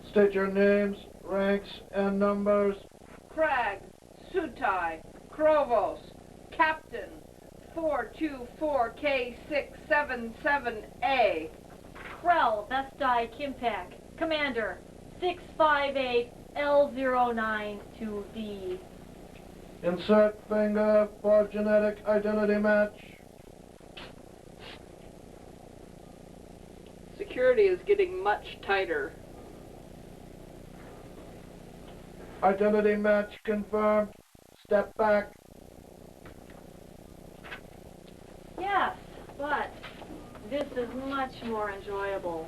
State your names, ranks, and numbers. Crag, Sutai, Krovos, Captain, 424K677A. Krell, Vestai, Kimpak, Commander, 658L092D. Insert finger for genetic identity match. Security is getting much tighter. Identity match confirmed. Step back. Yes, but this is much more enjoyable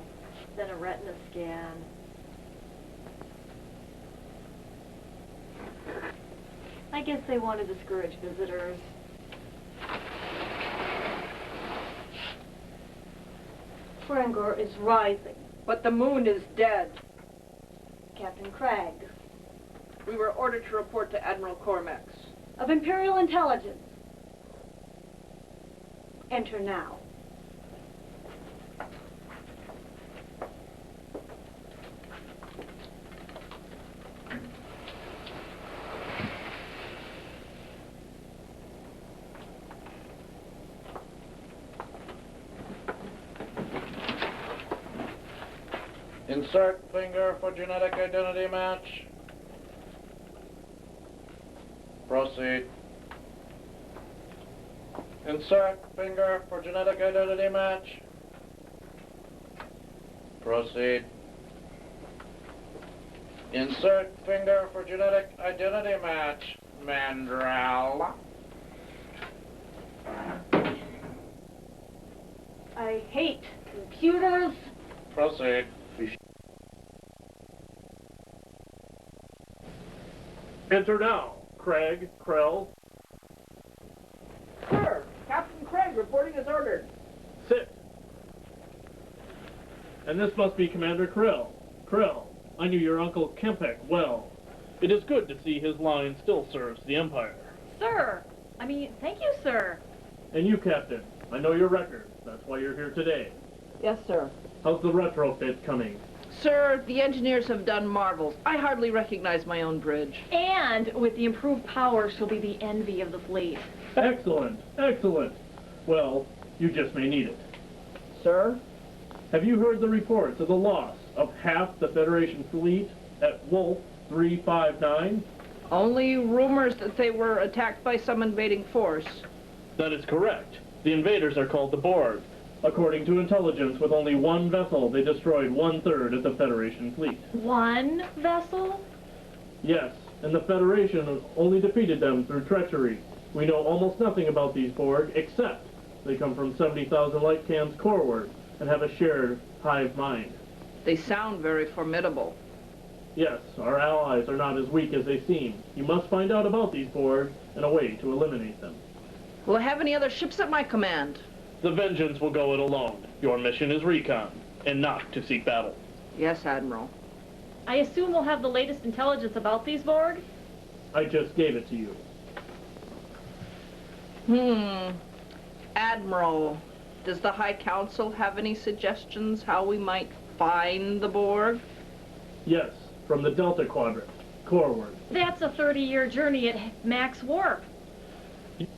than a retina scan. I guess they want to discourage visitors. Frangor is rising. But the moon is dead. Captain Cragg. We were ordered to report to Admiral Cormax. Of Imperial Intelligence. Enter now. Insert finger for genetic identity match. Proceed. Insert finger for genetic identity match. Proceed. Insert finger for genetic identity match, Mandrel. I hate computers. Proceed. Enter now, Craig, Krell. Sir, Captain Craig reporting as ordered. Sit. And this must be Commander Krell. Krell, I knew your Uncle Kempek well. It is good to see his line still serves the Empire. Sir, thank you, sir. And you, Captain, I know your record. That's why you're here today. Yes, sir. How's the retrofit coming? Sir, the engineers have done marvels. I hardly recognize my own bridge. And with the improved power, she'll be the envy of the fleet. Excellent, excellent. Well, you just may need it. Sir? Have you heard the reports of the loss of half the Federation fleet at Wolf 359? Only rumors that they were attacked by some invading force. That is correct. The invaders are called the Borg. According to intelligence, with only one vessel, they destroyed 1/3 of the Federation fleet. One vessel? Yes, and the Federation only defeated them through treachery. We know almost nothing about these Borg, except they come from 70,000 light cans coreward and have a shared hive mind. They sound very formidable. Yes, our allies are not as weak as they seem. You must find out about these Borg and a way to eliminate them. Will I have any other ships at my command? The Vengeance will go it alone. Your mission is recon, and not to seek battle. Yes, Admiral. I assume we'll have the latest intelligence about these Borg? I just gave it to you. Admiral, does the High Council have any suggestions how we might find the Borg? Yes, from the Delta Quadrant, coreward. That's a 30-year journey at max warp.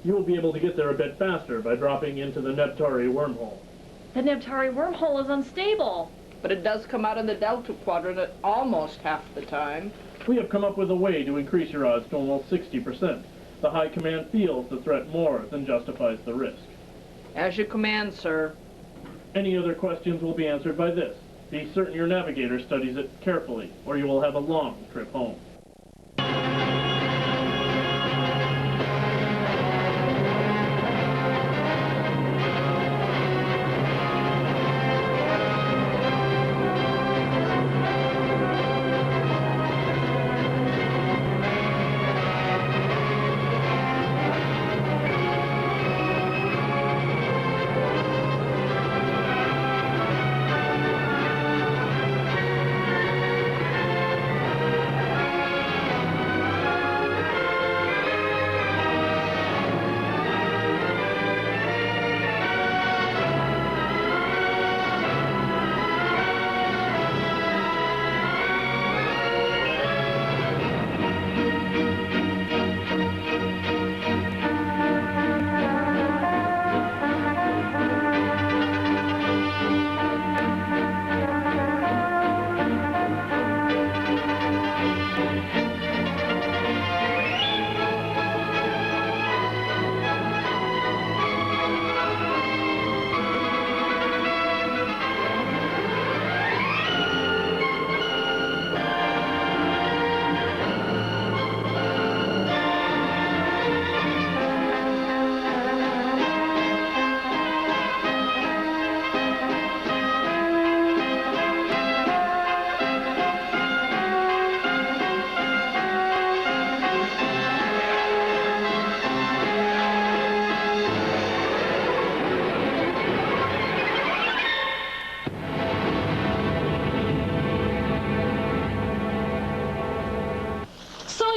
You will be able to get there a bit faster by dropping into the Nebtari wormhole. The Nebtari wormhole is unstable. But it does come out of the Delta Quadrant at almost half the time. We have come up with a way to increase your odds to almost 60%. The High Command feels the threat more than justifies the risk. As you command, sir. Any other questions will be answered by this. Be certain your navigator studies it carefully, or you will have a long trip home.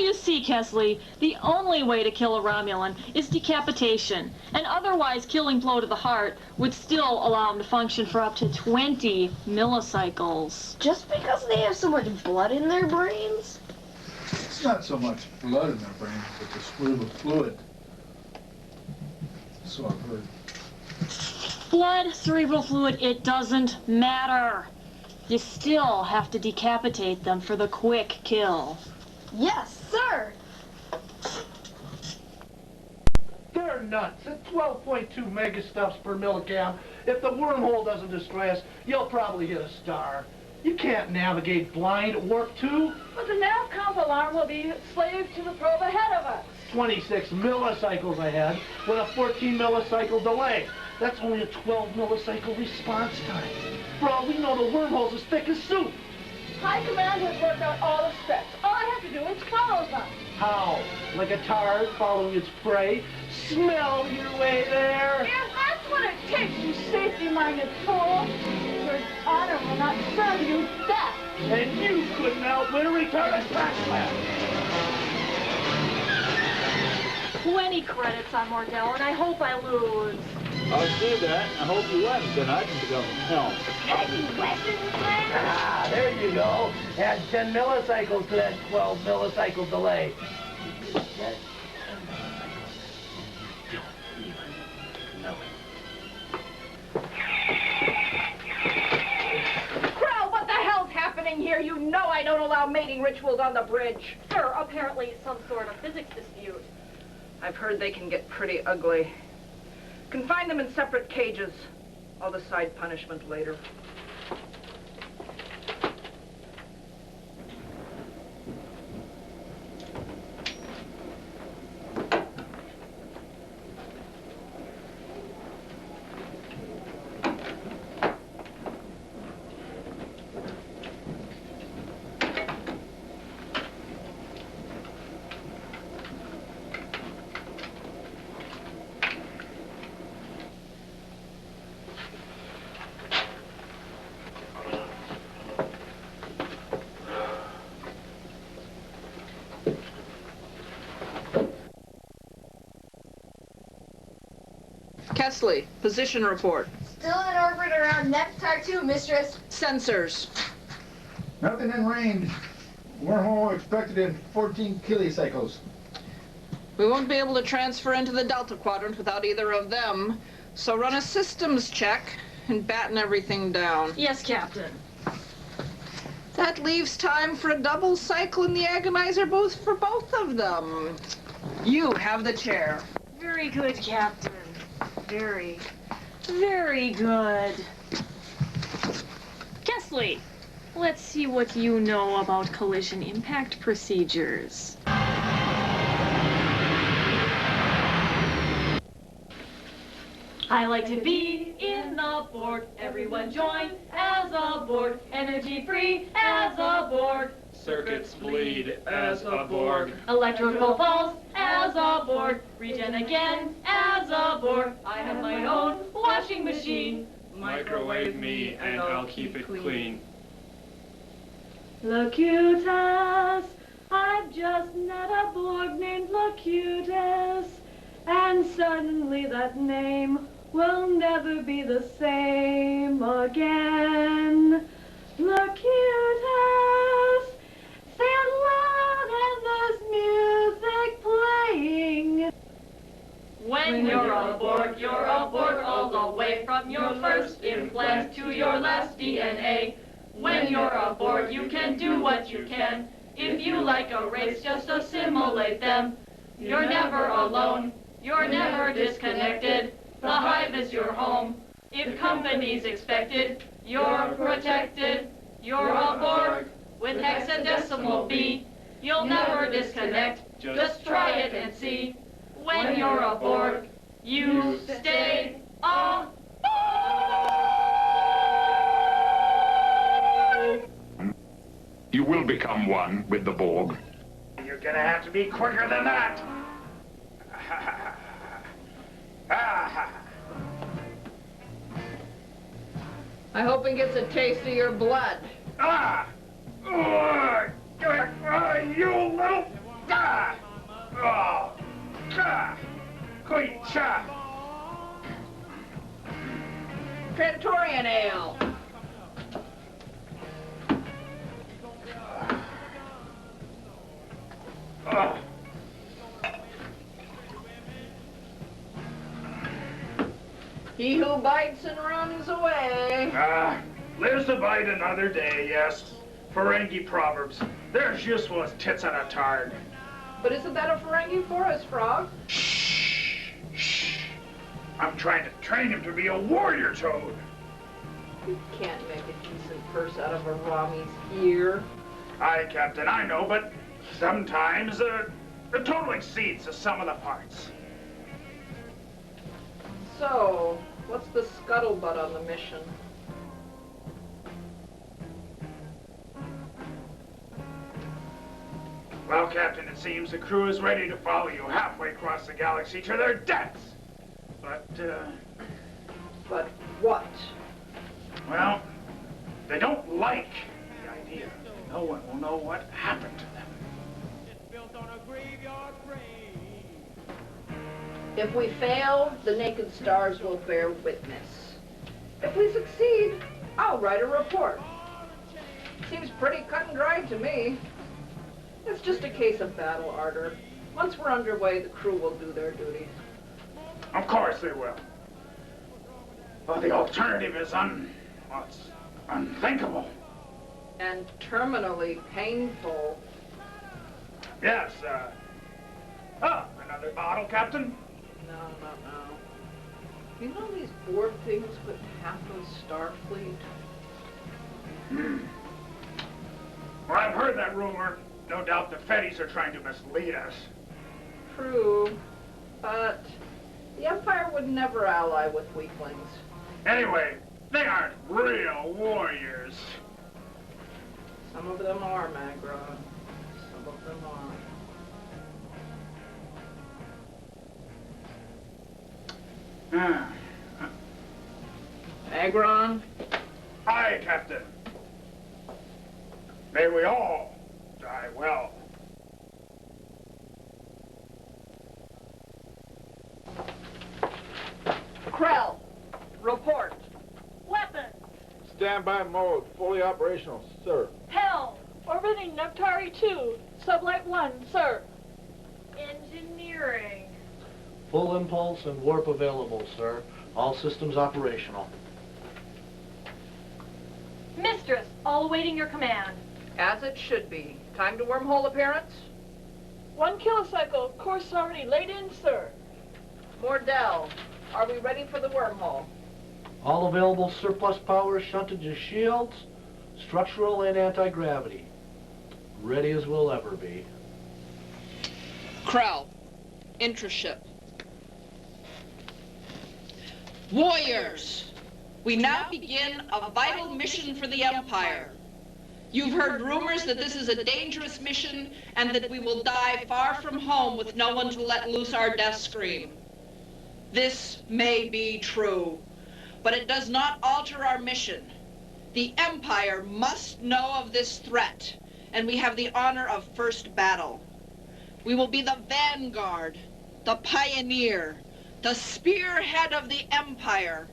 you see, Kesley, the only way to kill a Romulan is decapitation, and otherwise killing blow to the heart would still allow them to function for up to 20 millicycles. Just because they have so much blood in their brains? It's not so much blood in their brains, but the split of fluid. So I've heard. Blood, cerebral fluid, it doesn't matter. You still have to decapitate them for the quick kill. Yes, sir! They're nuts. At 12.2 megastuffs per milligram, if the wormhole doesn't destroy us, you'll probably hit a star. You can't navigate blind at warp 2. But the nav comp alarm will be slave to the probe ahead of us. 26 millicycles ahead with a 14 millicycle delay. That's only a 12 millicycle response time. For all we know, the wormhole's as thick as soup. High Command has worked out all the specs. All I have to do is follow them. How? Like a tard following its prey? Smell your way there. If that's what it takes, you safety-minded fool, your honor will not serve you death. And you couldn't outwit a retarded backslash. 20 credits on Mordell, and I hope I lose. I'll see that. I hope you win, then I can become helm. Ah, there you go. Add 10 millicycles to that 12 millicycle delay. Krell, what the hell's happening here? You know I don't allow mating rituals on the bridge. Sir, apparently some sort of physics dispute. I've heard they can get pretty ugly. Confine them in separate cages. I'll decide punishment later. Kesley, position report. Still in orbit around Nectar 2, Mistress. Sensors. Nothing in range. Wormhole expected in 14 kilocycles. We won't be able to transfer into the Delta Quadrant without either of them, so run a systems check and batten everything down. Yes, Captain. That leaves time for a double cycle in the agonizer booth for both of them. You have the chair. Very good, Captain. Very, very good. Kesley, let's see what you know about collision impact procedures. I like to be in the Borg. Everyone join as a Borg. Energy free as a Borg. Circuits bleed as a Borg. Electrical pulse as a Borg. Regen again as a Borg. I have my own washing machine. Microwave me and I'll keep it clean. Locutus, I've just met a Borg named Locutus, and suddenly that name will never be the same again. Locutus, stand loud and there's music playing. When you're a Borg all the way from your first implant to your last DNA. When you're a Borg, you can do what you can. If you like a race, just assimilate them. You're never alone. You're never disconnected. The hive is your home. If company's expected, you're protected. You're a Borg with hexadecimal B. You'll never disconnect. Just try it and see. When you're a Borg, you stay a You will become one with the Borg. You're gonna have to be quicker than that. I hope it gets a taste of your blood. You little... Ah! Oh! Ah! Quicha! Praetorian ale. Oh! He who bites and runs away. Lives to bite another day, yes. Ferengi proverbs. There's useful as tits on a tard. But isn't that a Ferengi forest frog? Shh! Shh! I'm trying to train him to be a warrior toad. You can't make a decent purse out of a Rami's ear. Aye, Captain, I know, but sometimes the total exceeds the sum of the parts. So, what's the scuttlebutt on the mission? Well, Captain, it seems the crew is ready to follow you halfway across the galaxy to their deaths. But what? Well, they don't like the idea. No one will know what happened to them. If we fail, the naked stars will bear witness. If we succeed, I'll write a report. Seems pretty cut and dried to me. It's just a case of battle ardor. Once we're underway, the crew will do their duty. Of course they will. But the alternative is unthinkable. And terminally painful. Yes, another bottle, Captain? No. You know these Borg things with half of Starfleet? Well, I've heard that rumor. No doubt the Feddies are trying to mislead us. True, but the Empire would never ally with weaklings. Anyway, they aren't real warriors. Some of them are, Magra. Some of them are. Agron? Aye, Captain. May we all die well. Krell, report. Weapons! Standby mode, fully operational, sir. Hell! Orbiting Neptari 2, Sublight 1, sir. Engineering. Full impulse and warp available, sir. All systems operational. Mistress, all awaiting your command. As it should be. Time to wormhole appearance? 1 kilocycle, course already laid in, sir. Mordell, are we ready for the wormhole? All available surplus power shunted to shields, structural and anti-gravity. Ready as we'll ever be. Krell, intraship. Warriors, we now begin a vital mission for the Empire. You've heard rumors that this is a dangerous mission and that we will die far from home with no one to let loose our death scream. This may be true, but it does not alter our mission. The Empire must know of this threat, and we have the honor of first battle. We will be the vanguard, the pioneer, the spearhead of the Empire,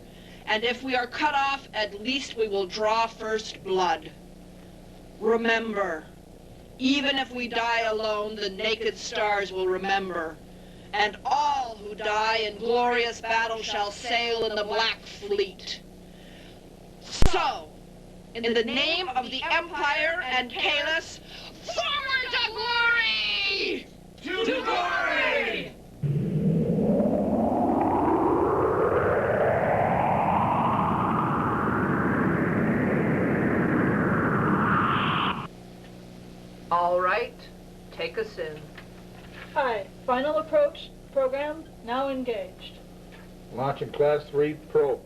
and if we are cut off, at least we will draw first blood. Remember, even if we die alone, the naked stars will remember, and all who die in glorious battle shall sail in the Black Fleet. So, in the name of the Empire and Kalis, forward to glory! To glory! All right, take us in. Hi, final approach program now engaged. Launching Class 3 probe.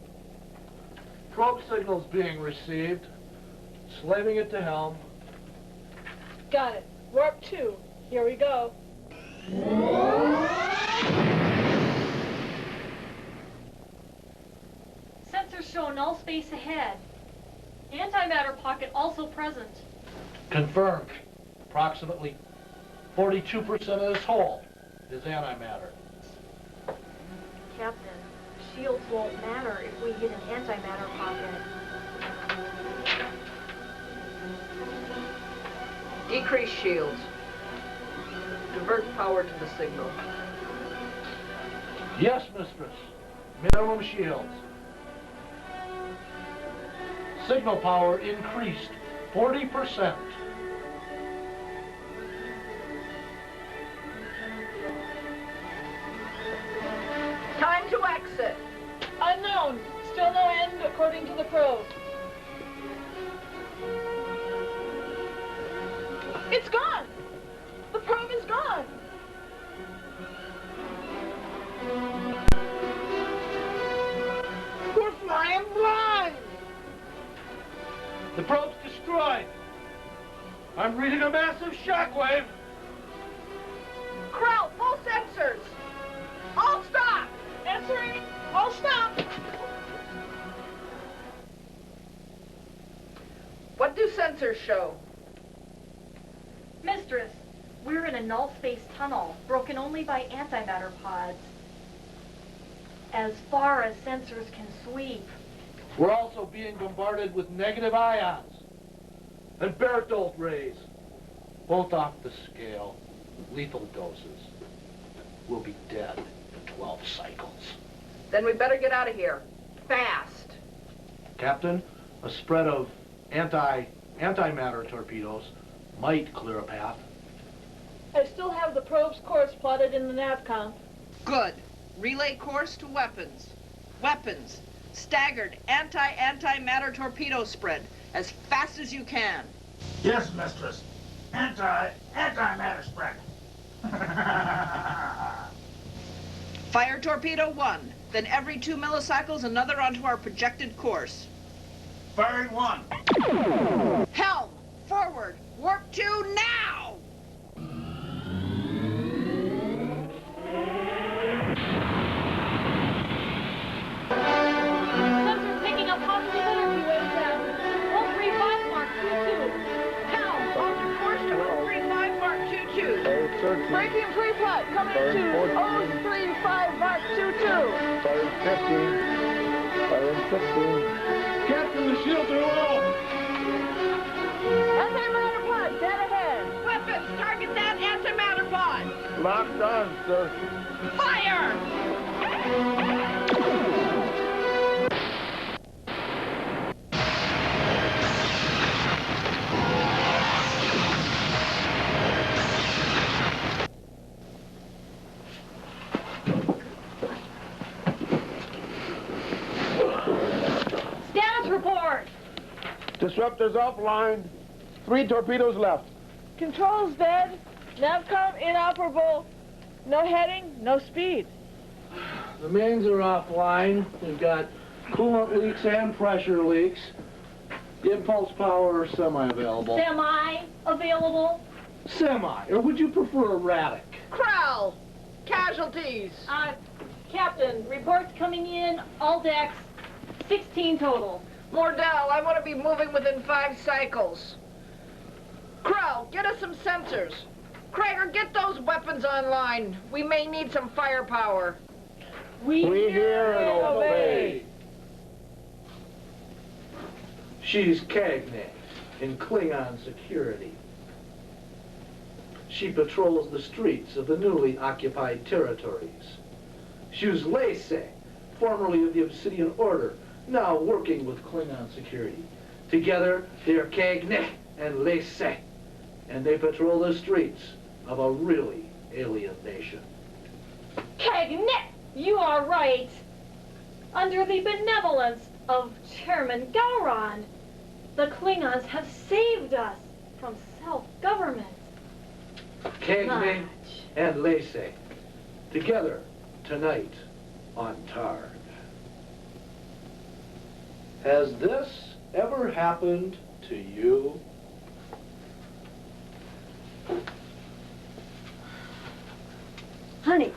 Probe signals being received. Slaving it to helm. Got it. Warp 2. Here we go. Sensors show null space ahead. Antimatter pocket also present. Confirmed. Approximately 42% of this hull is antimatter. Captain, shields won't matter if we hit an antimatter pocket. Decrease shields. Divert power to the signal. Yes, mistress. Minimum shields. Signal power increased 40%. Time to exit. Unknown. Still no end according to the probe. It's gone! The probe is gone! We're flying blind! The probe's destroyed. I'm reading a massive shockwave. Krell, full sensors. All stop. Answering. All stop! What do sensors show? Mistress, we're in a null space tunnel, broken only by antimatter pods. As far as sensors can sweep. We're also being bombarded with negative ions and Barrett-Dolt rays, both off the scale, lethal doses. We'll be dead in 12 cycles. Then we better get out of here. Fast. Captain, a spread of antimatter torpedoes might clear a path. I still have the probe's course plotted in the navcom. Good. Relay course to weapons. Weapons. Staggered anti-antimatter torpedo spread. As fast as you can. Yes, mistress. Antimatter spread. Fire torpedo 1. Then every 2 millicycles another onto our projected course. Firing 1. Helm! Forward! Warp 2 now! Sensors picking up positive energy waves at 135 Mark 22. Helm! Alter course to 135 Mark 22. Breaking pre-pot coming to 035 Mark 22. Captain, the shields are low! Antimatter pod dead ahead. Weapons! Target that antimatter pod! Locked on, sir. Fire! Status report. Disruptors offline. 3 torpedoes left. Controls dead. Navcom inoperable. No heading, no speed. The mains are offline. We've got coolant leaks and pressure leaks. Impulse power semi-available. Semi-available. Semi, or would you prefer erratic? Krell! Casualties! Captain, reports coming in, all decks, 16 total. Mordell, I want to be moving within 5 cycles. Krell, get us some sensors. Krager, get those weapons online. We may need some firepower. We hear and obey. She's Cagney in Klingon security. She patrols the streets of the newly occupied territories. She's Lacey, formerly of the Obsidian Order, now working with Klingon security. Together, they are Cagney and Lacey, and they patrol the streets of a really alien nation. Cagney, you are right. Under the benevolence of Chairman Gowron, the Klingons have saved us from self-government. Cagney and Lacey, together tonight on Targ. Has this ever happened to you? Honey,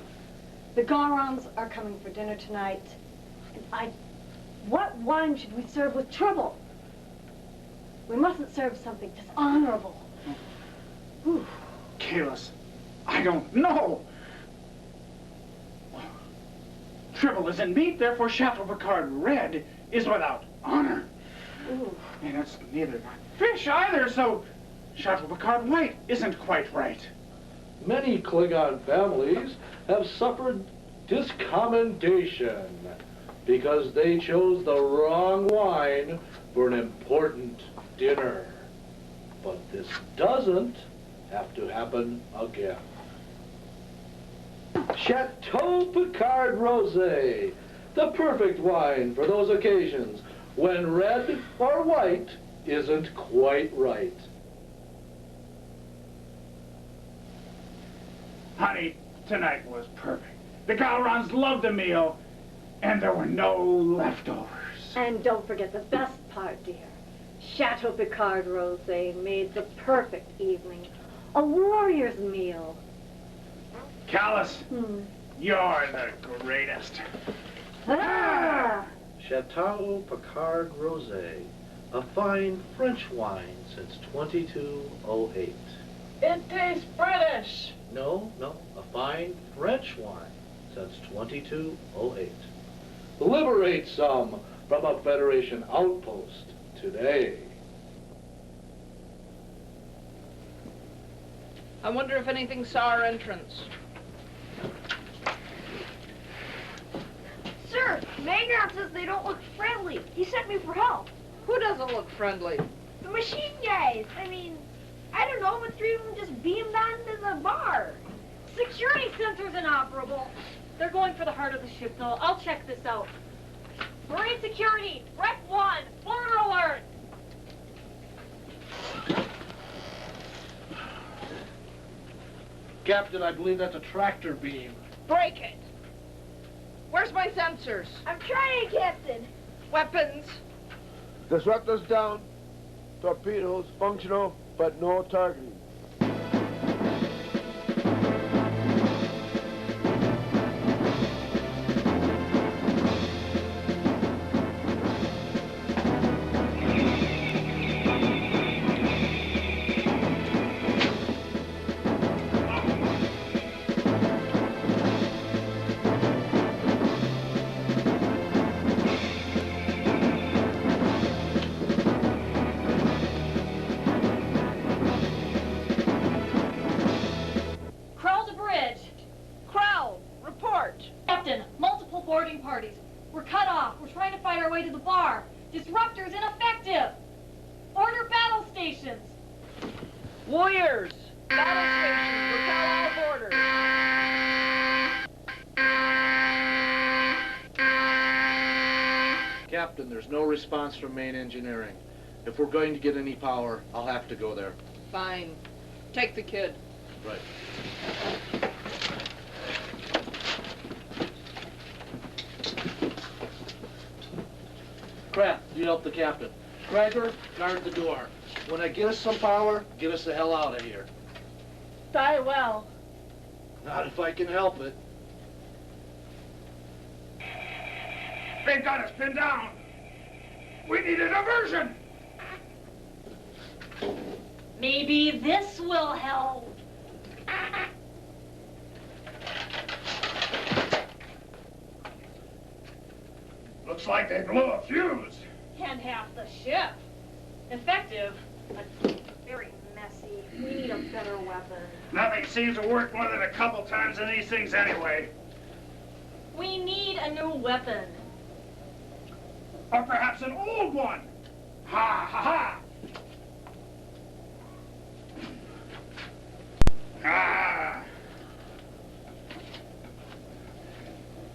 the Gaurons are coming for dinner tonight. And what wine should we serve with trouble? We mustn't serve something dishonorable. Ooh. Kalis, I don't know. Tribble is in meat, therefore Chateau Picard red is without honor. Ooh. And it's neither not fish either, so Chateau Picard white isn't quite right. Many Klingon families have suffered discommendation because they chose the wrong wine for an important dinner. But this doesn't have to happen again. Chateau Picard Rosé, the perfect wine for those occasions when red or white isn't quite right. Honey, tonight was perfect. The Galrons loved the meal, and there were no leftovers. And don't forget the best part, dear. Chateau Picard Rosé made the perfect evening. A warrior's meal. Callus, you're the greatest. Ah! Chateau Picard Rosé, a fine French wine since 2208. It tastes British. No, a fine French wine since 2208. Liberate some from a Federation outpost today. I wonder if anything saw our entrance. Sir, Magron says they don't look friendly. He sent me for help. Who doesn't look friendly? The machine guys. I mean, I don't know, but three of them just beamed onto the bar. Security sensor's inoperable. They're going for the heart of the ship, though. I'll check this out. Marine security, Rep 1, order alert. Captain, I believe that's a tractor beam. Break it. Where's my sensors? I'm trying, Captain. Weapons? Disruptors down. Torpedoes functional, but no targeting. Crawl to bridge. Crowd, report. Captain, multiple boarding parties. We're cut off. We're trying to fight our way to the bar. Disruptors ineffective. Order battle stations. Warriors, battle stations, repel all boarders. Captain, there's no response from main engineering. If we're going to get any power, I'll have to go there. Fine. Take the kid. Right. Kraft, you help the captain. Stryker, guard the door. When I get us some power, get us the hell out of here. Die well. Not if I can help it. They've got us pinned down. We need a diversion. Maybe this will help. Looks like they blew a fuse. And half the ship. Effective, but very messy. We need a better weapon. Nothing seems to work more than a couple times in these things anyway. We need a new weapon. Or perhaps an old one. Ha ha ha! Ah!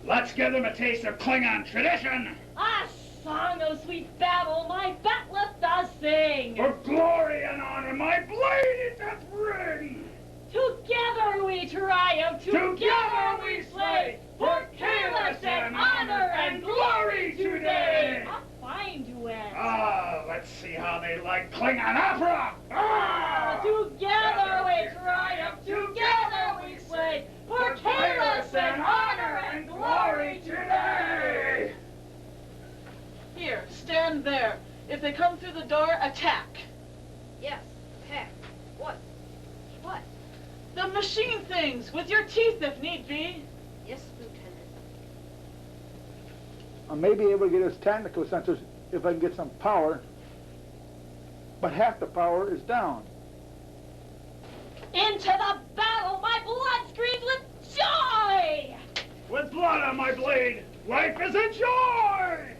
Let's give them a taste of Klingon tradition. A song of sweet battle, my batleth does sing. For glory and honor, my blade it doth ring. Together we triumph, Together we slay, for Kalis and honor and glory today. A fine duet. Ah, let's see how they like Klingon opera. Ah! Together we triumph, together we slay, for Kalis and honor and glory today. Here, stand there. If they come through the door, attack. Yes, attack. What? What? The machine things, with your teeth if need be. Yes, Lieutenant. I may be able to get his technical sensors if I can get some power, but half the power is down. Into the battle, my blood screams with joy! With blood on my blade, life is a joy!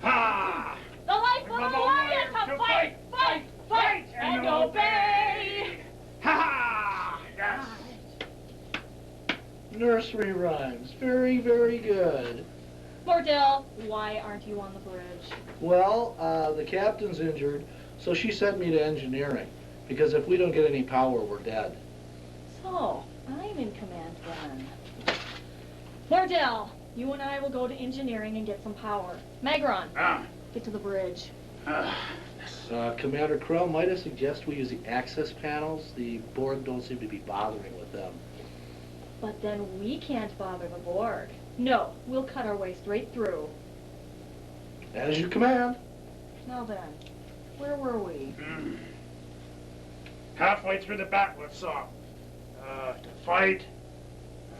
Ha! The life of the warrior to fight, fight, fight, and obey! Ha ha! Yes! Nursery rhymes. Very, very good. Mordell, why aren't you on the bridge? Well, the captain's injured, so she sent me to engineering. Because if we don't get any power, we're dead. So, I'm in command then. Mordell, you and I will go to engineering and get some power. Magron, get to the bridge. Commander Crow, might I suggest we use the access panels? The Borg don't seem to be bothering with them. But then we can't bother the Borg. No, we'll cut our way straight through. As you command. Now then, where were we? Halfway through the battle, it's to fight.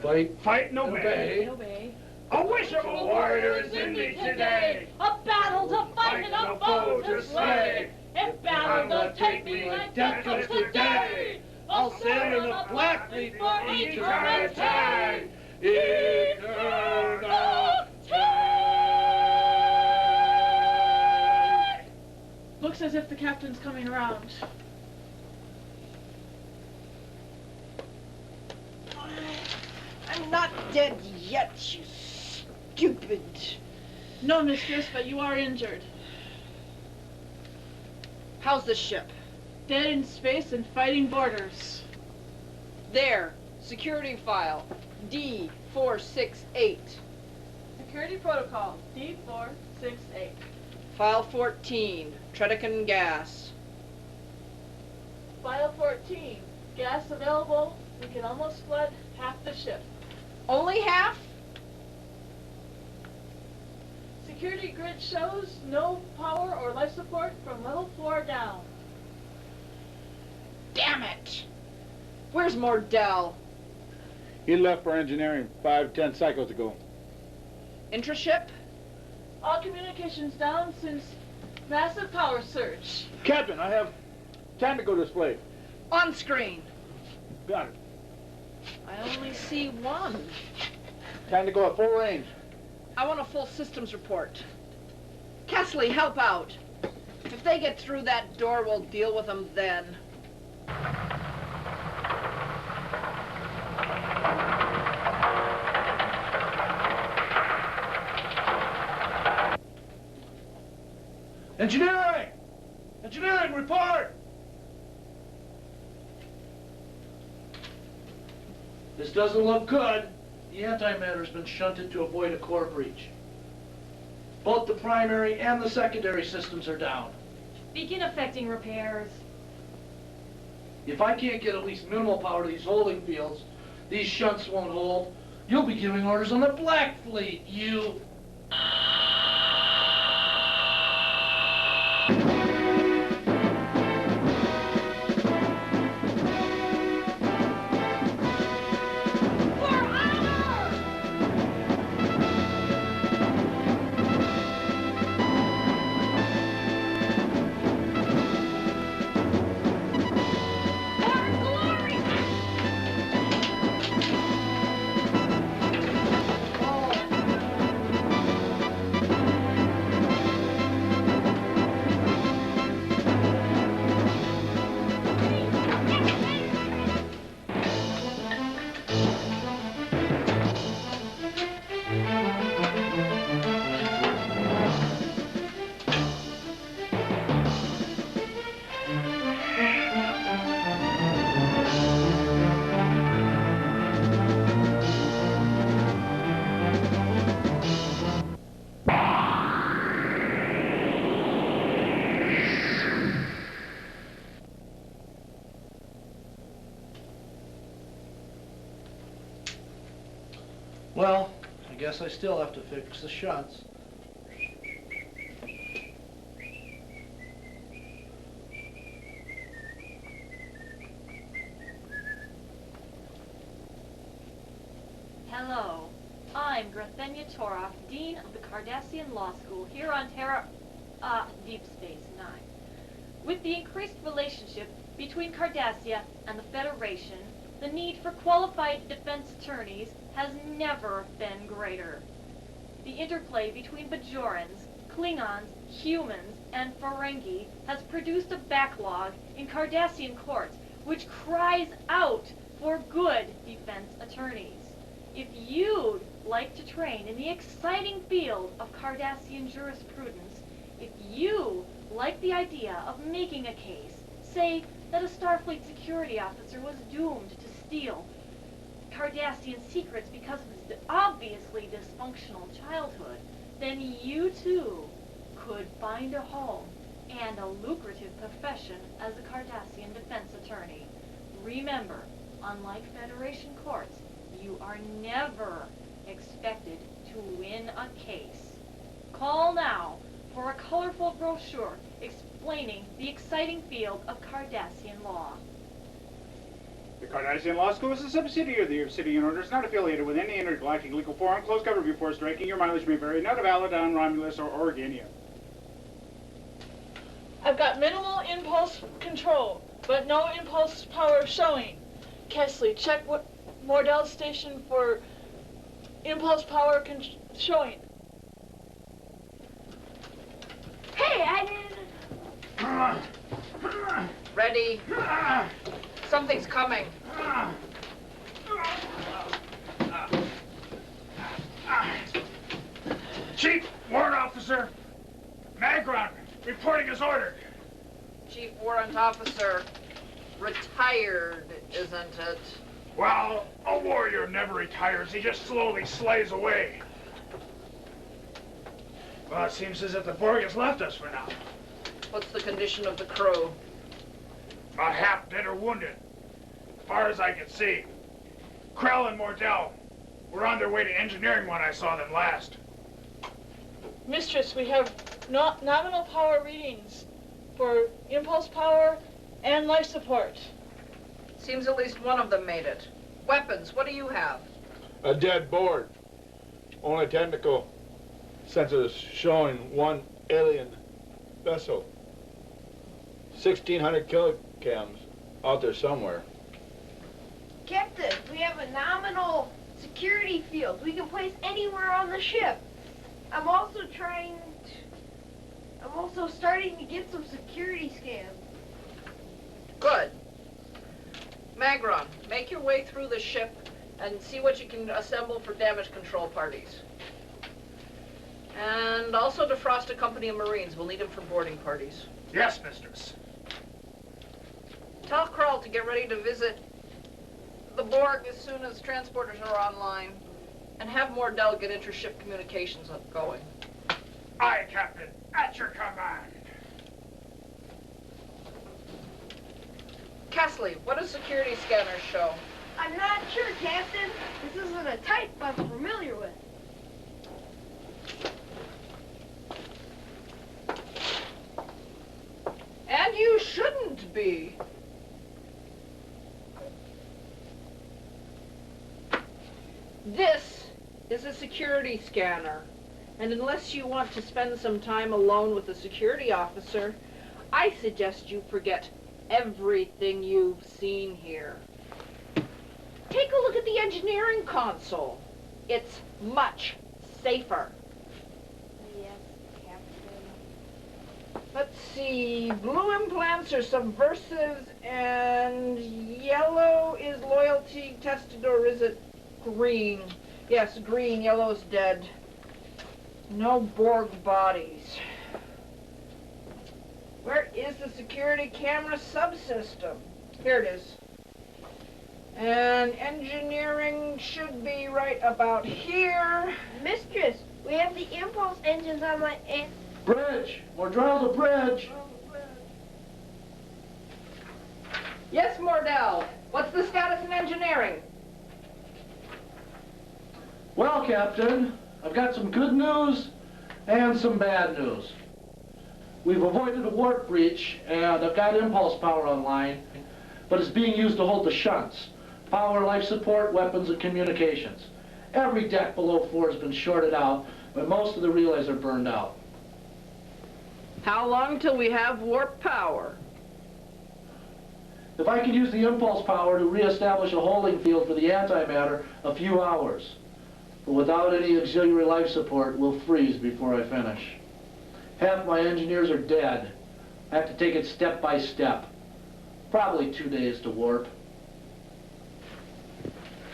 Fight. Fight and obey. Obey. A wish of a warrior is in me today. A battle to fight and a foe to slay. If battle does take me like death comes today, I'll sail in the Black Fleet for eternity. Eternity. Looks as if the captain's coming around. I'm not dead yet, you stupid. No, mistress, but you are injured. How's the ship? Dead in space and fighting borders. There, security file, D468. Security protocol, D468. File 14, Tretican gas. File 14, gas available. We can almost flood half the ship. Only half? Security grid shows no power or life support from level 4 down. Damn it! Where's Mordell? He left for engineering 5-10 cycles ago. Intraship? All communications down since massive power surge. Captain, I have technical display. On screen. Got it. I only see one. Time to go at full range. I want a full systems report. Kesley, help out. If they get through that door, we'll deal with them then. Engineering! Engineering, report! This doesn't look good. The antimatter's been shunted to avoid a core breach. Both the primary and the secondary systems are down. Begin effecting repairs. If I can't get at least minimal power to these holding fields, these shunts won't hold. You'll be giving orders on the Black Fleet, you... Well, I guess I still have to fix the shunts. Hello. I'm Grathenia Torok, Dean of the Cardassian Law School here on Deep Space Nine. With the increased relationship between Cardassia and the Federation, the need for qualified defense attorneys has never been greater. The interplay between Bajorans, Klingons, humans, and Ferengi has produced a backlog in Cardassian courts which cries out for good defense attorneys. If you'd like to train in the exciting field of Cardassian jurisprudence, if you like the idea of making a case, say that a Starfleet security officer was doomed to steal Cardassian secrets because of his obviously dysfunctional childhood, then you too could find a home and a lucrative profession as a Cardassian defense attorney. Remember, unlike Federation courts, you are never expected to win a case. Call now for a colorful brochure explaining the exciting field of Cardassian law. The Cardassian Law School is a subsidiary of the Obsidian Order. It's not affiliated with any intergalactic legal forum. Close cover before striking. Your mileage may vary. Not valid on Romulus or Organia. I've got minimal impulse control, but no impulse power showing. Kesley, check what Mordell's station for impulse power showing. Hey, I didn't... Ready? Something's coming. Chief Warrant Officer Magron reporting as ordered. Chief Warrant Officer, retired, isn't it? Well, a warrior never retires. He just slowly slays away. Well, it seems as if the Borg has left us for now. What's the condition of the crew? About half dead or wounded, as far as I can see. Krell and Mordell were on their way to engineering when I saw them last. Mistress, we have nominal power readings for impulse power and life support. Seems at least one of them made it. Weapons, what do you have? A dead Borg. Only technical sensors showing one alien vessel. 1,600 kilograms out there somewhere. Captain, we have a nominal security field we can place anywhere on the ship. I'm also starting to get some security scans. Good. Magron, make your way through the ship and see what you can assemble for damage control parties. And also defrost a company of Marines. We'll need them for boarding parties. Yes, mistress. Tell Krell to get ready to visit the Borg as soon as transporters are online. And have Mordell get intership communications going. Aye, Captain. At your command. Kesley, what do security scanners show? I'm not sure, Captain. This isn't a type I'm familiar with. And you shouldn't be. This is a security scanner. And unless you want to spend some time alone with the security officer, I suggest you forget everything you've seen here. Take a look at the engineering console. It's much safer. Yes, Captain. Let's see, blue implants are subversives and yellow is loyalty tested, or is it green? Yes, green, yellow's dead. No Borg bodies. Where is the security camera subsystem? Here it is. And engineering should be right about here. Mistress, we have the impulse engines on my... Bridge! Mordell to bridge! Yes, Mordell. What's the status in engineering? Well, Captain, I've got some good news and some bad news. We've avoided a warp breach, and I've got impulse power online, but it's being used to hold the shunts. Power, life support, weapons, and communications. Every deck below 4 has been shorted out, but most of the relays are burned out. How long till we have warp power? If I could use the impulse power to reestablish a holding field for the antimatter, a few hours. But without any auxiliary life support, we'll freeze before I finish. Half my engineers are dead. I have to take it step by step. Probably 2 days to warp.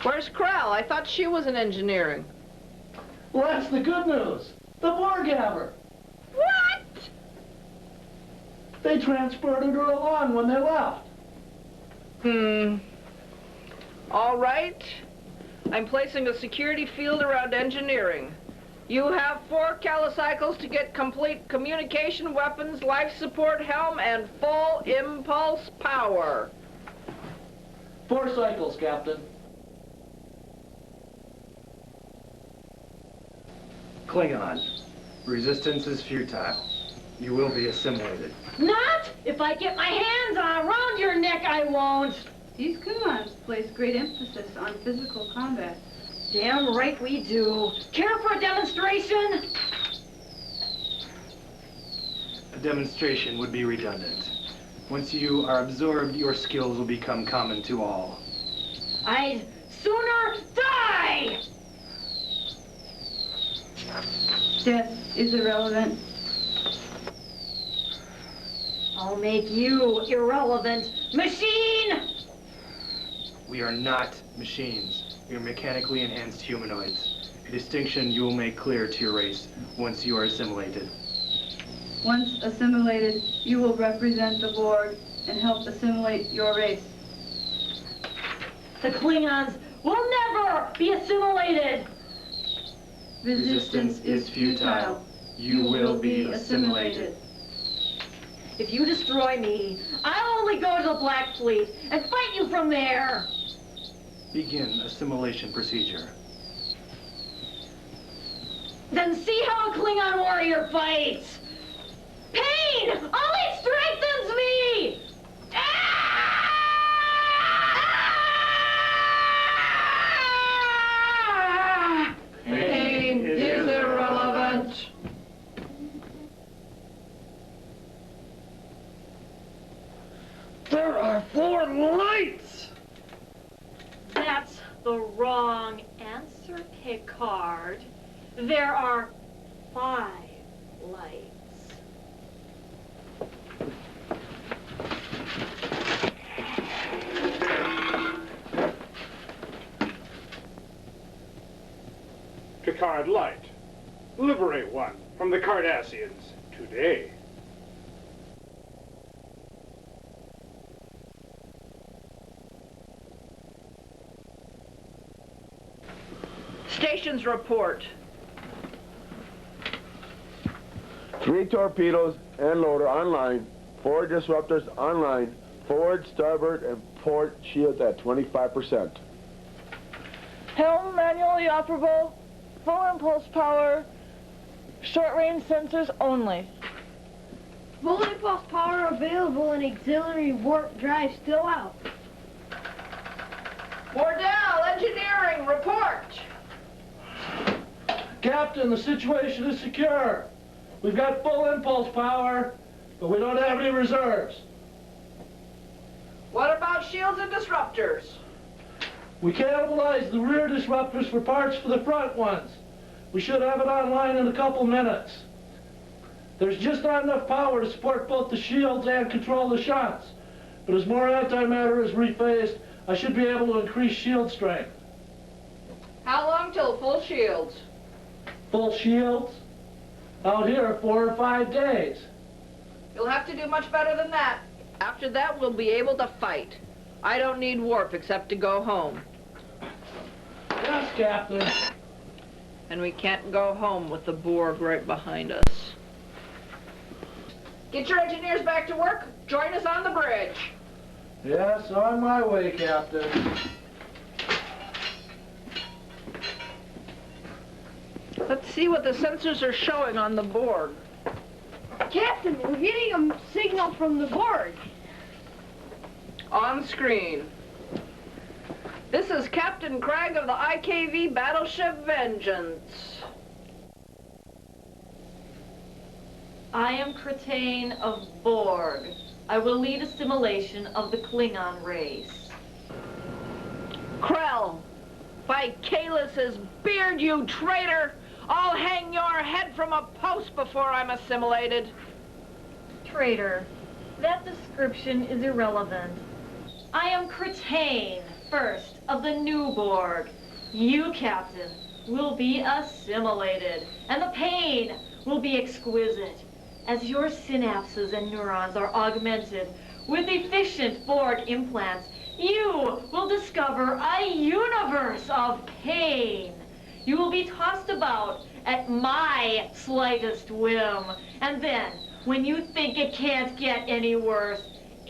Where's Krell? I thought she was in engineering. Well, that's the good news. The Borg have her. What? They transported her along when they left. All right. I'm placing a security field around engineering. You have 4 calicycles to get complete communication weapons, life support helm, and full impulse power. 4 cycles, Captain. Klingon, resistance is futile. You will be assimilated. Not if I get my hands around your neck, I won't. These Klingons place great emphasis on physical combat. Damn right we do. Care for a demonstration? A demonstration would be redundant. Once you are absorbed, your skills will become common to all. I'd sooner die! Death is irrelevant. I'll make you irrelevant, machine! We are not machines. We are mechanically enhanced humanoids. A distinction you will make clear to your race once you are assimilated. Once assimilated, you will represent the Borg and help assimilate your race. The Klingons will never be assimilated! Resistance is futile. You will be assimilated. If you destroy me, I'll only go to the Black Fleet and fight you from there! Begin assimilation procedure. Then see how a Klingon warrior fights! Pain only strengthens me! Pain is irrelevant. There are 4 lights! That's the wrong answer, Picard. There are 5 lights. Picard Light. Liberate one from the Cardassians today. Stations report. 3 torpedoes and loader online, 4 disruptors online, forward, starboard, and port shields at 25%. Helm manually operable, full impulse power, short-range sensors only. Full impulse power available and auxiliary warp drive still out. Wardell, engineering, report. Captain, the situation is secure. We've got full impulse power, but we don't have any reserves. What about shields and disruptors? We cannibalize the rear disruptors for parts for the front ones. We should have it online in a couple minutes. There's just not enough power to support both the shields and control the shunts. But as more antimatter is rephased, I should be able to increase shield strength. How long till full shields? Full shields? Out here, 4 or 5 days. You'll have to do much better than that. After that, we'll be able to fight. I don't need warp except to go home. Yes, Captain. And we can't go home with the Borg right behind us. Get your engineers back to work. Join us on the bridge. Yes, on my way, Captain. Let's see what the sensors are showing on the Borg. Captain, we're getting a signal from the Borg. On screen. This is Captain Craig of the IKV battleship Vengeance. I am Kratane of Borg. I will lead assimilation of the Klingon race. Krell, by Kalus's beard, you traitor! I'll hang your head from a post before I'm assimilated. Traitor, that description is irrelevant. I am Kratane, first of the new Borg. You, Captain, will be assimilated, and the pain will be exquisite, as your synapses and neurons are augmented with efficient Borg implants. You will discover a universe of pain. You will be tossed about at my slightest whim, and then, when you think it can't get any worse,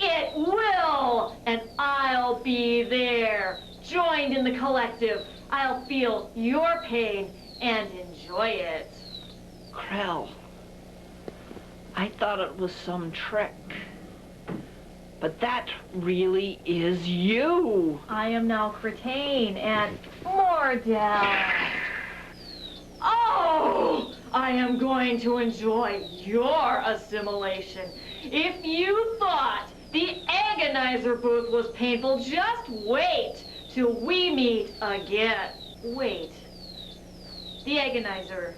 it will! And I'll be there, joined in the collective. I'll feel your pain and enjoy it. Krell, I thought it was some trick. But that really is you. I am now Kratane and Mordell. Oh! I am going to enjoy your assimilation. If you thought the agonizer booth was painful, just wait till we meet again. Wait. The agonizer.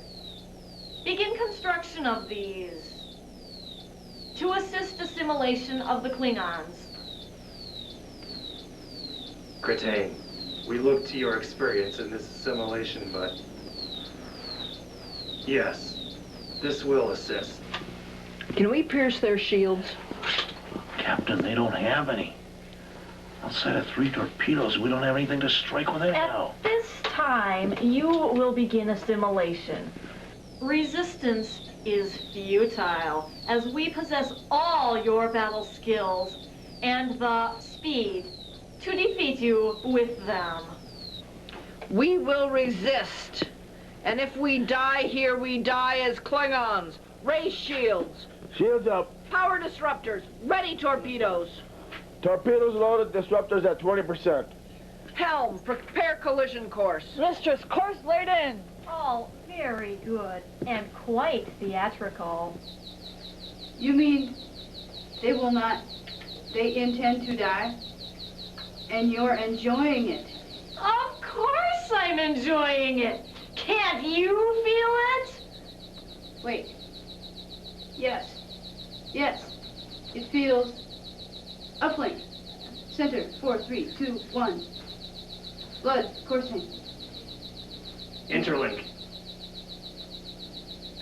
Begin construction of these to assist assimilation of the Klingons. Kratane, we look to your experience in this assimilation, but yes, this will assist. Can we pierce their shields? Captain, they don't have any. Outside of 3 torpedoes, we don't have anything to strike with anyhow. At this time, you will begin assimilation. Resistance is futile, as we possess all your battle skills and the speed to defeat you with them. We will resist. And if we die here, we die as Klingons. Raise shields. Shields up. Power disruptors. Ready torpedoes. Torpedoes loaded, disruptors at 20%. Helm, prepare collision course. Mistress, course laid in. Oh, very good, and quite theatrical. You mean they will not, they intend to die? And you're enjoying it? Of course I'm enjoying it. Can't you feel it? Wait. Yes. Yes. It feels uplink. Center, 4, 3, 2, 1. Blood coursing. Interlink.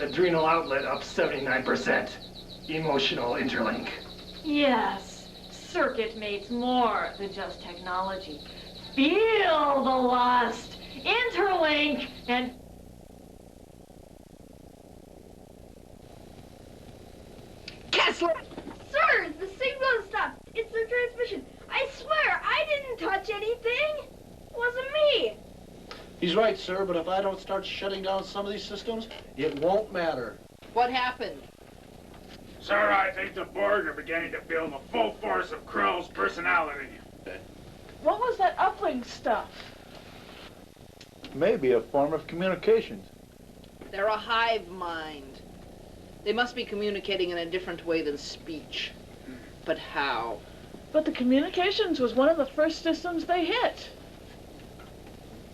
Adrenal outlet up 79%. Emotional interlink. Yes, circuit mates more than just technology. Feel the lust, interlink, and... Kessler! Sir, the signal stopped. It's the transmission. I swear, I didn't touch anything. It wasn't me. He's right, sir, but if I don't start shutting down some of these systems, it won't matter. What happened? Sir, I think the Borg are beginning to feel the full force of Krell's personality. What was that uplink stuff? Maybe a form of communications. They're a hive mind. They must be communicating in a different way than speech. But how? But the communications was one of the first systems they hit.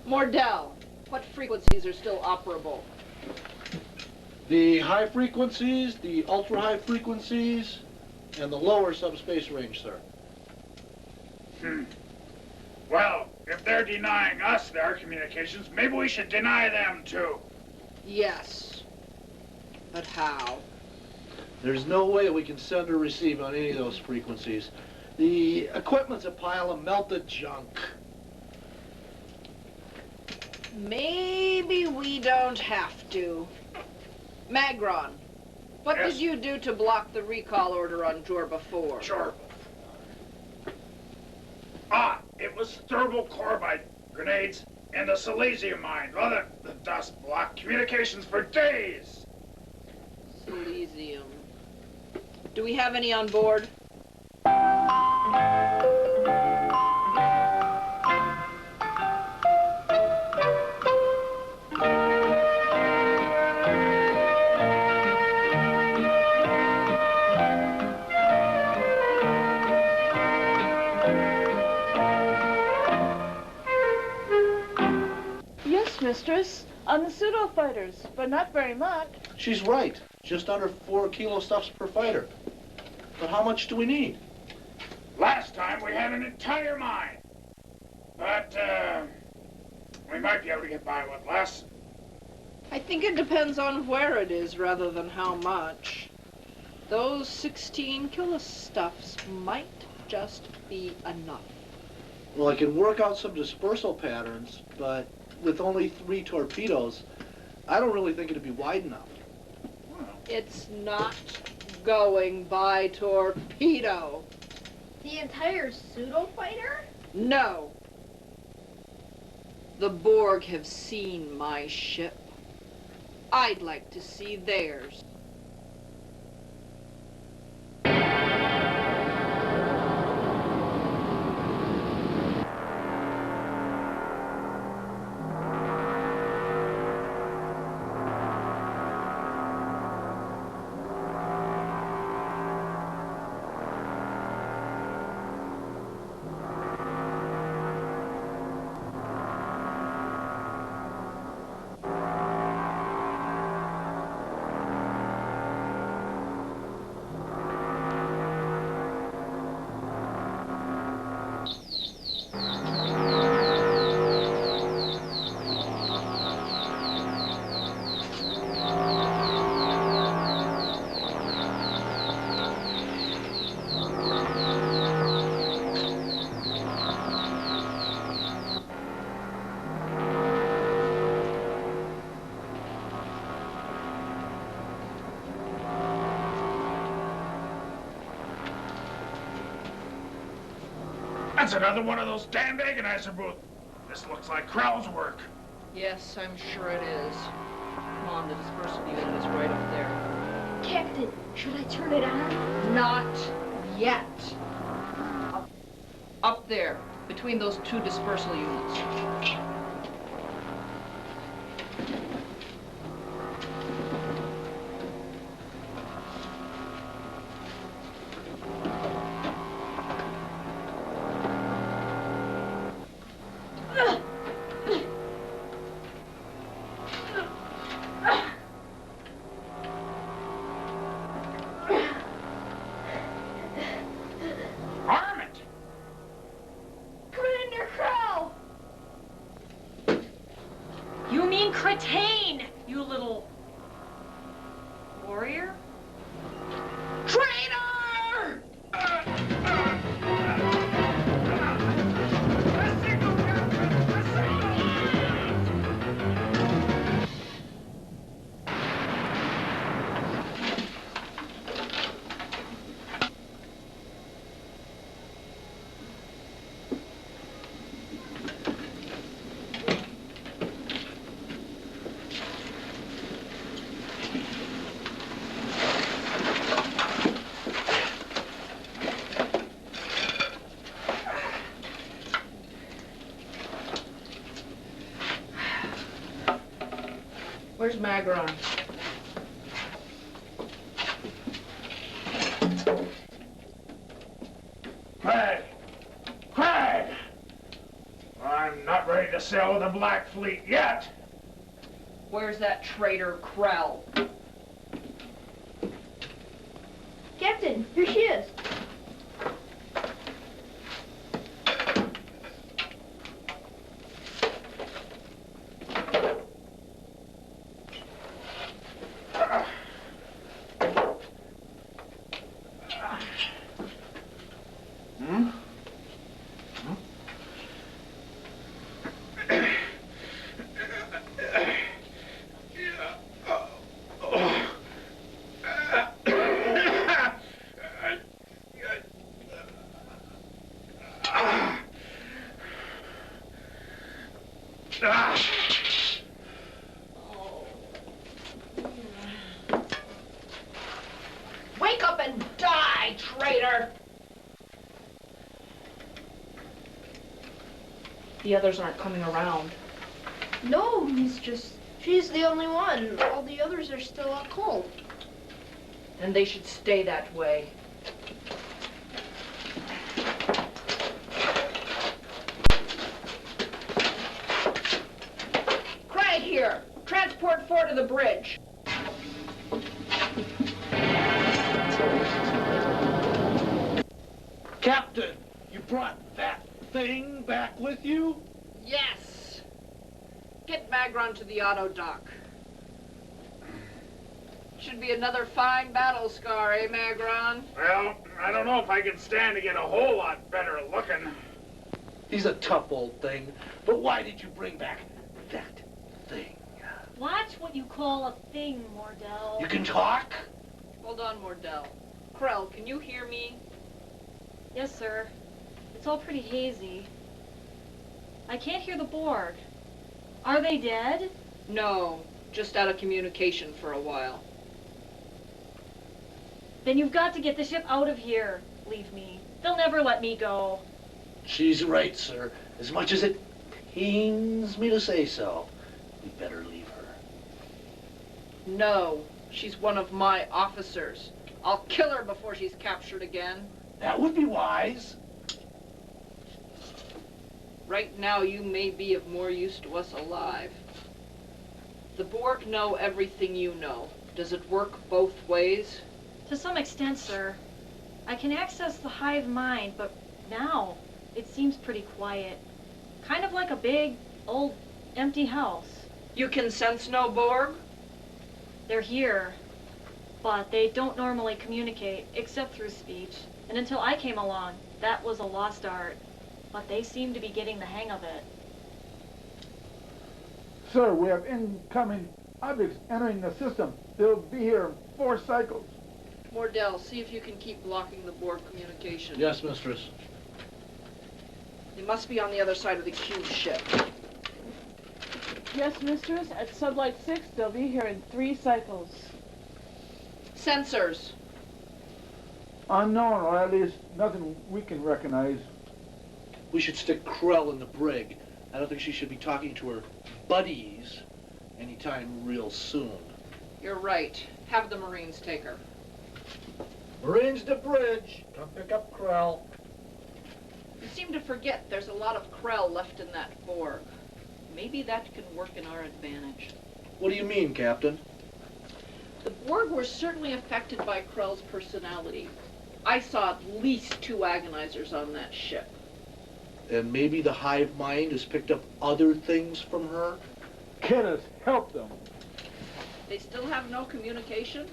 Mordell, what frequencies are still operable? The high frequencies, the ultra-high frequencies, and the lower subspace range, sir. Well, if they're denying us their communications, maybe we should deny them too. Yes. But how? There's no way we can send or receive on any of those frequencies. The equipment's a pile of melted junk. Maybe we don't have to. Magron, what Yes? did you do to block the recall order on Jorba 4? Sure. It was thermal carbide grenades and the silesium mine. Well, the dust blocked communications for days. Silesium. Do we have any on board? On the pseudo fighters, but not very much. She's right. Just under 4 kilo stuffs per fighter. But how much do we need? Last time we had an entire mine. But, we might be able to get by with less. I think it depends on where it is rather than how much. Those 16 kilo stuffs might just be enough. Well, I can work out some dispersal patterns, but with only 3 torpedoes, I don't really think it'd be wide enough. It's not going by torpedo. The entire pseudo fighter? No. The Borg have seen my ship. I'd like to see theirs. That's another one of those damned agonizer booths. This looks like Krell's work. Yes, I'm sure it is. Come on, the dispersal unit is right up there. Captain, should I turn it on? Not yet. Up there, between those 2 dispersal units. Cretain, you little warrior. Traitor! Where's Magron? Craig! Craig! I'm not ready to sail with the Black Fleet yet. Where's that traitor Krell? Captain, here she is. Wake up and die, traitor! The others aren't coming around. No, she's the only one. All the others are still out cold. And they should stay that way. Craig here! the bridge. Captain, you brought that thing back with you? Yes. Get Magron to the auto dock. Should be another fine battle scar, eh, Magron? Well, I don't know if I can stand to get a whole lot better looking. He's a tough old thing, but why did you bring back that thing? Watch what you call a thing, Mordell. You can talk? Hold on, Mordell. Krell, can you hear me? Yes, sir. It's all pretty hazy. I can't hear the Borg. Are they dead? No, just out of communication for a while. Then you've got to get the ship out of here. Leave me. They'll never let me go. She's right, sir. As much as it pains me to say so, we better leave her. No, she's one of my officers. I'll kill her before she's captured again. That would be wise. Right now, you may be of more use to us alive. The Borg know everything you know. Does it work both ways? To some extent, sir. I can access the hive mind, but now it seems pretty quiet. Kind of like a big, old, empty house. You can sense no Borg? They're here, but they don't normally communicate, except through speech. And until I came along, that was a lost art. But they seem to be getting the hang of it. Sir, we have incoming objects entering the system. They'll be here in 4 cycles. Mordell, see if you can keep blocking the Borg communication. Yes, mistress. They must be on the other side of the cube ship. Yes, mistress. At sublight 6, they'll be here in 3 cycles. Sensors. Unknown, or at least nothing we can recognize. We should stick Krell in the brig. I don't think she should be talking to her buddies anytime real soon. You're right. Have the Marines take her. Marines to bridge. Come pick up Krell. You seem to forget there's a lot of Krell left in that Borg. Maybe that can work in our advantage. What do you mean, Captain? The Borg were certainly affected by Krell's personality. I saw at least 2 agonizers on that ship. And maybe the hive mind has picked up other things from her? Kenneth, help them. They still have no communication?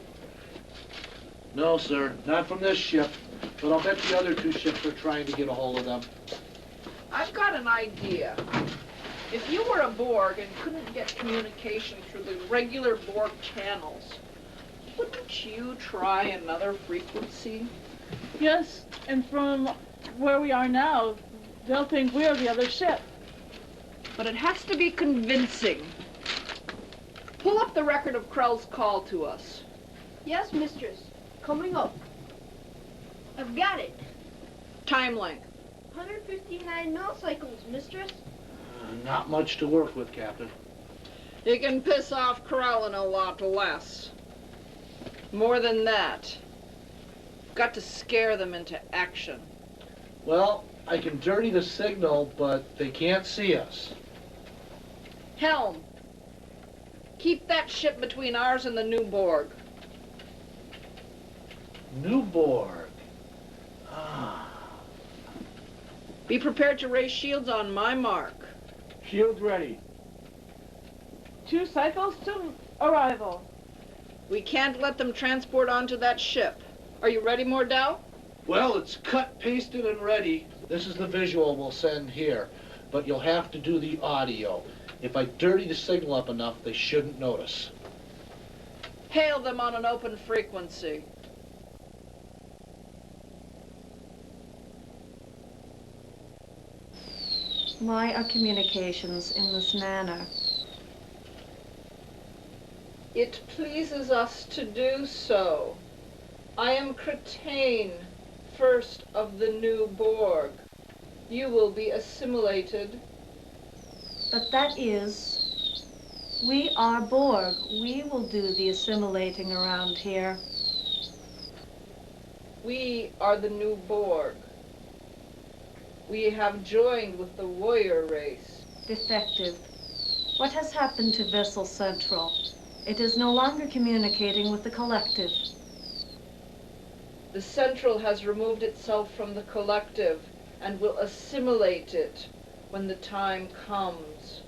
No, sir. Not from this ship. But I'll bet the other 2 ships are trying to get a hold of them. I've got an idea. If you were a Borg and couldn't get communication through the regular Borg channels, wouldn't you try another frequency? Yes, and from where we are now, they'll think we're the other ship. But it has to be convincing. Pull up the record of Krell's call to us. Yes, mistress. Coming up. I've got it. Time length. 159 millicycles, mistress. Not much to work with, Captain. You can piss off Krell in a lot less. More than that. Got to scare them into action. Well, I can dirty the signal, but they can't see us. Helm, keep that ship between ours and the new Borg. New Borg. Ah. Be prepared to raise shields on my mark. Shields ready. 2 cycles to arrival. We can't let them transport onto that ship. Are you ready, Mordell? Well, it's cut, pasted, and ready. This is the visual we'll send here. But you'll have to do the audio. If I dirty the signal up enough, they shouldn't notice. Hail them on an open frequency. Why are communications in this manner? It pleases us to do so. I am Kratane, first of the new Borg. You will be assimilated. But that is... We are Borg. We will do the assimilating around here. We are the new Borg. We have joined with the warrior race. Defective. What has happened to Vessel Central? It is no longer communicating with the collective. The Central has removed itself from the collective and will assimilate it when the time comes.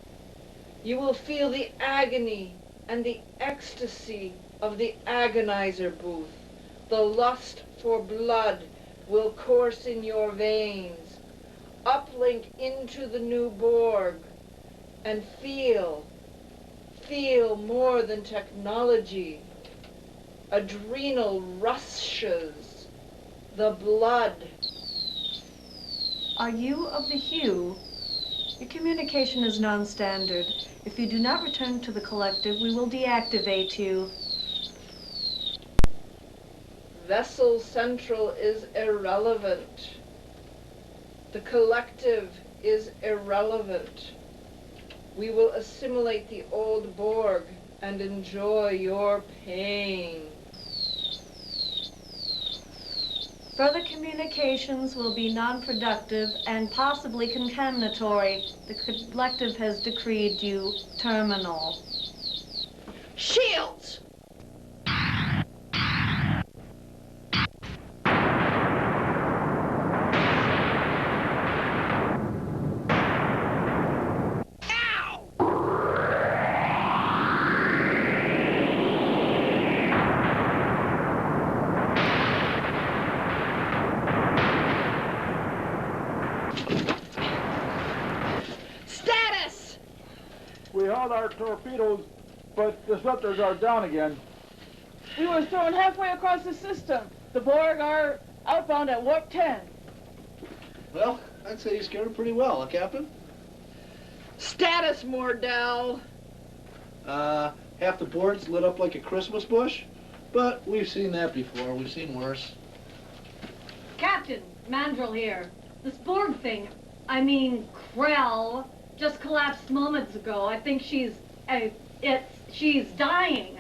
You will feel the agony and the ecstasy of the agonizer booth. The lust for blood will course in your veins. Uplink into the new Borg and feel more than technology. Adrenal rushes, the blood. Are you of the hue? Your communication is non-standard. If you do not return to the collective, we will deactivate you. Vessel Central is irrelevant. The collective is irrelevant. We will assimilate the old Borg and enjoy your pain. Further communications will be non-productive and possibly contaminatory. The collective has decreed you terminal. Shields! We held our torpedoes, but disruptors are down again. We were thrown halfway across the system. The Borg are outbound at warp 10. Well, I'd say you scared him pretty well, huh, Captain? Status, Mordell. Half the board's lit up like a Christmas bush, but we've seen that before. We've seen worse. Captain, Mandrill here. This Borg thing, I mean, Krell, just collapsed moments ago. I think she's dying.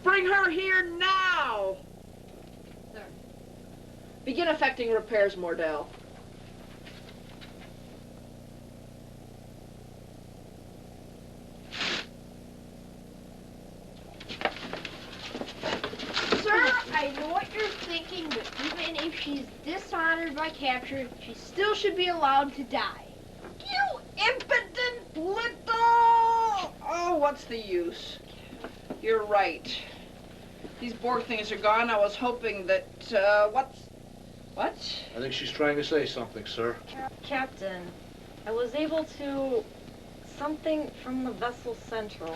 Bring her here now! Sir. Begin effecting repairs, Mordell. Sir, I know what you're thinking, but even if she's dishonored by capture, she still should be allowed to die. You impotent little... Oh, what's the use? You're right. These Borg things are gone. I was hoping that, What? I think she's trying to say something, sir. Captain, I was able to... something from the Vessel Central.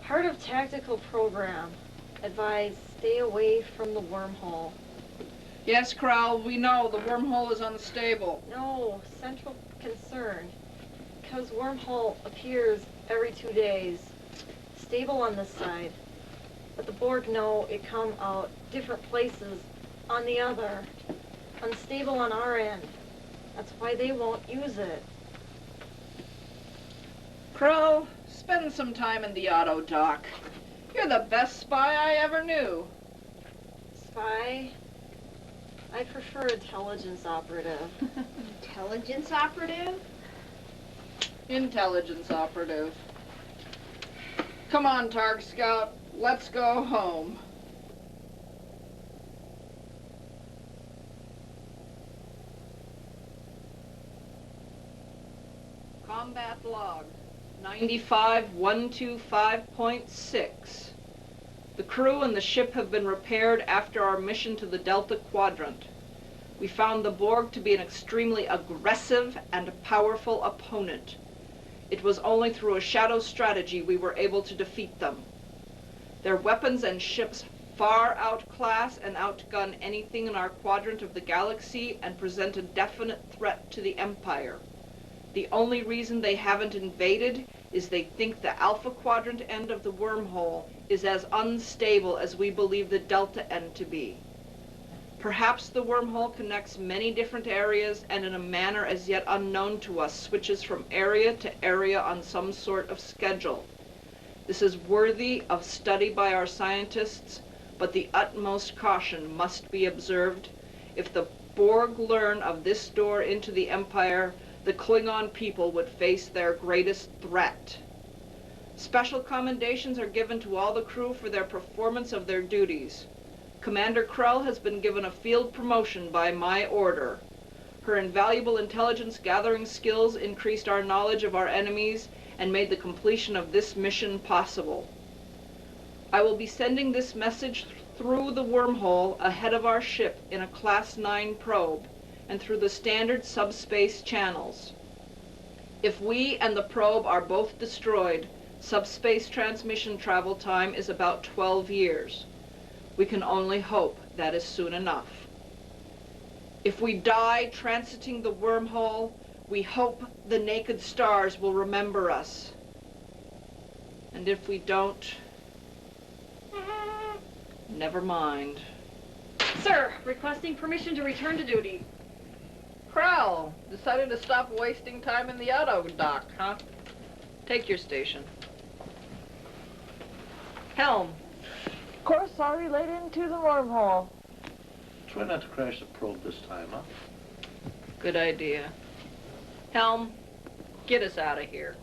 Part of tactical program. Advise, stay away from the wormhole. Yes, Krell, we know the wormhole is unstable. No, central concern. Because wormhole appears every 2 days. Stable on this side. But the Borg know it come out different places on the other. Unstable on our end. That's why they won't use it. Krell, spend some time in the auto dock. You're the best spy I ever knew. Spy? I prefer intelligence operative. Intelligence operative? Intelligence operative. Come on, Targ Scout. Let's go home. Combat log 95125.6. The crew and the ship have been repaired after our mission to the Delta Quadrant. We found the Borg to be an extremely aggressive and powerful opponent. It was only through a shadow strategy we were able to defeat them. Their weapons and ships far outclass and outgun anything in our quadrant of the galaxy and present a definite threat to the Empire. The only reason they haven't invaded is they think the Alpha Quadrant end of the wormhole is as unstable as we believe the Delta end to be. Perhaps the wormhole connects many different areas and in a manner as yet unknown to us switches from area to area on some sort of schedule. This is worthy of study by our scientists, but the utmost caution must be observed. If the Borg learn of this door into the Empire, the Klingon people would face their greatest threat. Special commendations are given to all the crew for their performance of their duties. Commander Krell has been given a field promotion by my order. Her invaluable intelligence gathering skills increased our knowledge of our enemies and made the completion of this mission possible. I will be sending this message through the wormhole ahead of our ship in a Class 9 probe and through the standard subspace channels. If we and the probe are both destroyed, subspace transmission travel time is about 12 years. We can only hope that is soon enough. If we die transiting the wormhole, we hope the naked stars will remember us. And if we don't, never mind. Sir, requesting permission to return to duty. Krell, decided to stop wasting time in the auto dock, huh? Take your station. Helm. Of course, I'll relate into the wormhole. Try not to crash the probe this time, huh? Good idea. Helm, get us out of here.